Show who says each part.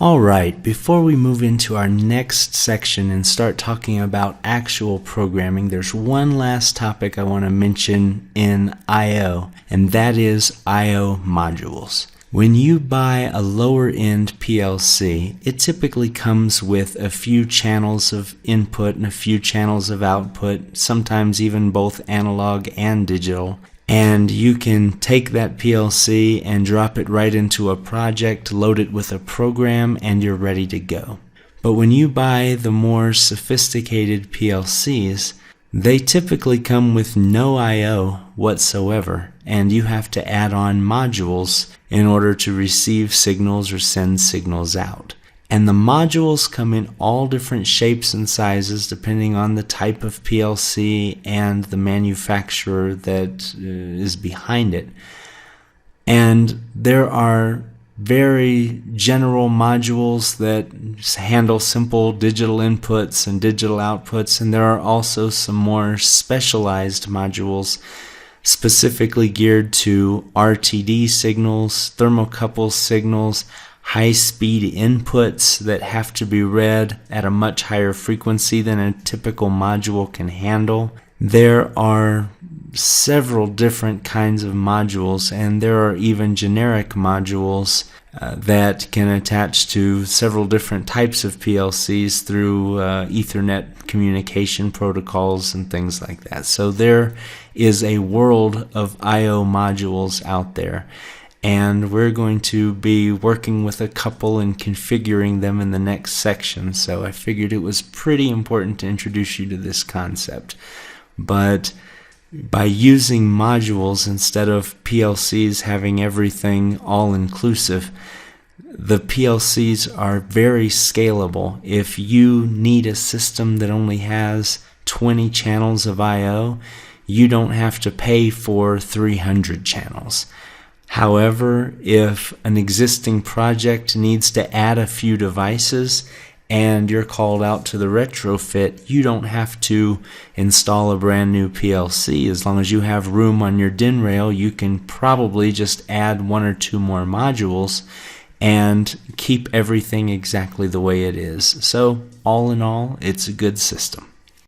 Speaker 1: Alright, before we move into our next section and start talking about actual programming, there's one last topic I want to mention in I/O, and that is I/O modules. When you buy a lower end PLC, it typically comes with a few channels of input and a few channels of output, sometimes even both analog and digital. And you can take that PLC and drop it right into a project, load it with a program, and you're ready to go. But when you buy the more sophisticated PLCs, they typically come with no I/O whatsoever, and you have to add on modules in order to receive signals or send signals out. And the modules come in all different shapes and sizes depending on the type of PLC and the manufacturer that is behind it. And there are very general modules that handle simple digital inputs and digital outputs, and there are also some more specialized modules specifically geared to RTD signals, thermocouple signals, high-speed inputs that have to be read at a much higher frequency than a typical module can handle. There are several different kinds of modules, and there are even generic modules that can attach to several different types of PLCs through Ethernet communication protocols and things like that. So there is a world of I/O modules out there, and we're going to be working with a couple and configuring them in the next section. So I figured it was pretty important to introduce you to this concept. But by using modules instead of PLCs having everything all-inclusive, the PLCs are very scalable. If you need a system that only has 20 channels of I/O, you don't have to pay for 300 channels. However, if an existing project needs to add a few devices and you're called out to the retrofit, you don't have to install a brand new PLC. As long as you have room on your DIN rail, you can probably just add one or two more modules and keep everything exactly the way it is. So, all in all, it's a good system.